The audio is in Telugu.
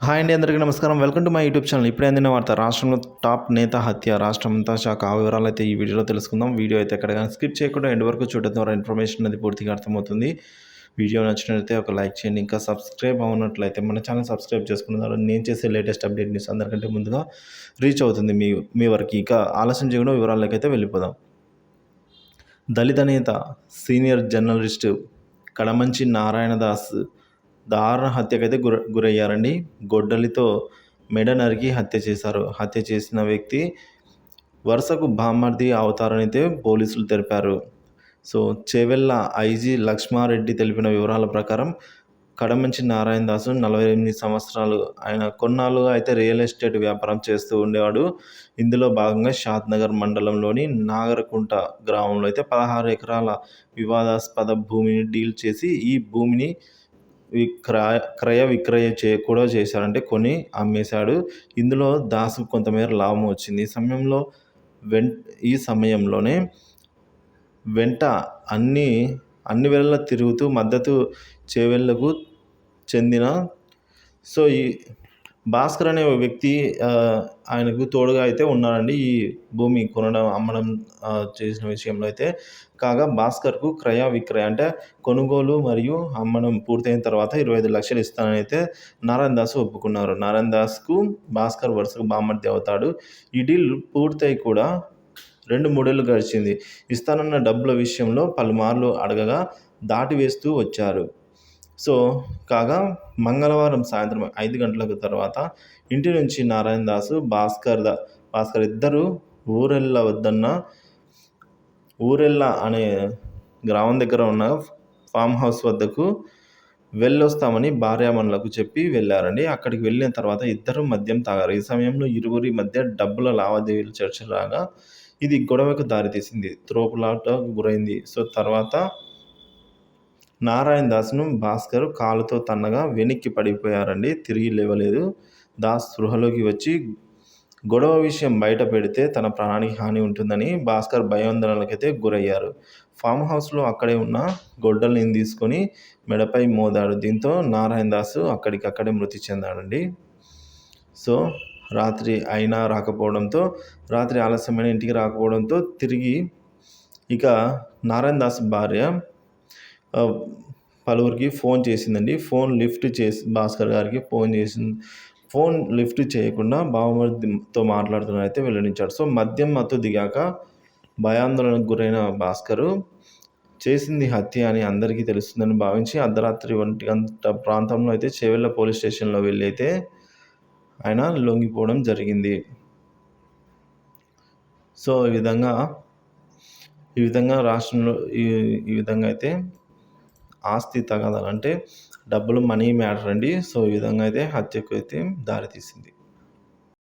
హాయ్ అండి, అందరికీ నమస్కారం. Welcome to my YouTube channel. ఇప్పుడే అందిన వార్త. రాష్ట్రంలో టాప్ నేత హత్య. రాష్ట్రమంతా షాక్. ఆ వివరాలు అయితే ఈ వీడియోలో తెలుసుకుందాం. వీడియో అయితే ఎక్కడ కానీ స్కిప్ చేయకుండా ఎండ్ వరకు చూడడం ద్వారా ఇన్ఫర్మేషన్ అది పూర్తిగా అర్థమవుతుంది. వీడియో నచ్చినట్లయితే ఒక లైక్ చేయండి. ఇంకా సబ్స్క్రైబ్ అవునట్లయితే మన ఛానల్ సబ్స్క్రైబ్ చేసుకున్న ద్వారా నేను చేసే లేటెస్ట్ అప్డేట్ న్యూస్ అందరికంటే ముందుగా రీచ్ అవుతుంది మీ వరకు. ఇక ఆలస్యం చేయకుండా వివరాల్లోకి అయితే వెళ్ళిపోదాం. దళిత నేత, సీనియర్ జర్నలిస్టు కడమంచి నారాయణదాస్ దారుణ హత్యకైతే గురయ్యారండి. గొడ్డలితో మెడ నరికి హత్య చేశారు. హత్య చేసిన వ్యక్తి వరుసకు బామ్మర్ది అవుతారనైతే పోలీసులు తెలిపారు. సో చేవెళ్ళ ఐజీ లక్ష్మారెడ్డి తెలిపిన వివరాల ప్రకారం కడమంచి నారాయణ దాసు 48 సంవత్సరాలు. ఆయన కొన్నాళ్ళుగా అయితే రియల్ ఎస్టేట్ వ్యాపారం చేస్తూ ఉండేవాడు. ఇందులో భాగంగా షాద్నగర్ మండలంలోని నాగరకుంట గ్రామంలో అయితే 16 ఎకరాల వివాదాస్పద భూమిని డీల్ చేసి ఈ భూమిని క్రయ విక్రయ కూడా చేశాడు. అంటే కొని అమ్మేశాడు. ఇందులో దాసుకు కొంతమేర లాభం వచ్చింది. ఈ సమయంలోనే వెంట అన్ని వేళలా తిరుగుతూ మద్దతు చేవెళ్లకు చెందిన ఈ భాస్కర్ అనే వ్యక్తి ఆయనకు తోడుగా అయితే ఉన్నాడండి. ఈ భూమి కొనడం అమ్మడం చేసిన విషయంలో అయితే. కాగా భాస్కర్కు క్రయ విక్రయ అంటే కొనుగోలు మరియు అమ్మడం పూర్తయిన తర్వాత 25 లక్షలు ఇస్తానని అయితే నారాయణ దాస్ ఒప్పుకున్నారు. నారాయణ దాస్కు భాస్కర్ వరుసకు బామ్మర్ది అవుతాడు. ఈ డీల్ పూర్తయి కూడా 2-3 ఏళ్ళు గడిచింది. ఇస్తానన్న డబ్బుల విషయంలో పలుమార్లు అడగగా దాటివేస్తూ వచ్చారు. కాగా మంగళవారం సాయంత్రం 5 గంటలకు తర్వాత ఇంటి నుంచి నారాయణ దాసు, భాస్కర్ ఇద్దరు ఊరెళ్ళ అనే గ్రామం దగ్గర ఉన్న ఫామ్ హౌస్ వద్దకు వెళ్ళొస్తామని భార్యామణులకు చెప్పి వెళ్ళారండి. అక్కడికి వెళ్ళిన తర్వాత ఇద్దరు మద్యం తాగారు. ఈ సమయంలో ఇరువురి మధ్య డబ్బుల లావాదేవీలు చర్చ రాగా ఇది గొడవకు దారితీసింది. త్రోపులాటకు గురైంది. తర్వాత నారాయణ దాస్ను భాస్కర్ కాలుతో తన్నగా వెనక్కి పడిపోయారండి. తిరిగి లేవలేదు. దాస్ స్పృహలోకి వచ్చి గొడవ విషయం బయట పెడితే తన ప్రాణానికి హాని ఉంటుందని భాస్కర్ భయాందోళనకైతే గురయ్యారు. ఫామ్ హౌస్లో అక్కడే ఉన్న గొడ్డల్ని తీసుకొని మెడపై మోదాడు. దీంతో నారాయణ దాసు అక్కడికక్కడే మృతి చెందాడండి. రాత్రి ఆలస్యమైన ఇంటికి రాకపోవడంతో తిరిగి ఇక నారాయణ దాస్ భార్య పలువురికి ఫోన్ చేసిందండి. ఫోన్ లిఫ్ట్ చేసి భాస్కర్ గారికి ఫోన్ చేసింది. ఫోన్ లిఫ్ట్ చేయకుండా బావమరిదితో మాట్లాడుతున్నారైతే వెల్లడించాడు. మద్యం మత్తు దిగాక భయాందోళనకు గురైన భాస్కరు చేసింది హత్య అని అందరికీ తెలుస్తుందని భావించి అర్ధరాత్రి 1 గంట ప్రాంతంలో అయితే చేవెళ్ళ పోలీస్ స్టేషన్లో వెళ్ళి అయితే ఆయన లొంగిపోవడం జరిగింది. ఈ విధంగా రాష్ట్రంలో ఈ విధంగా అయితే ఆస్తి తగాదాలు అంటే డబ్బులు, మనీ మ్యాటర్ అండి. ఈ విధంగా అయితే హత్యకు అయితే దారితీసింది.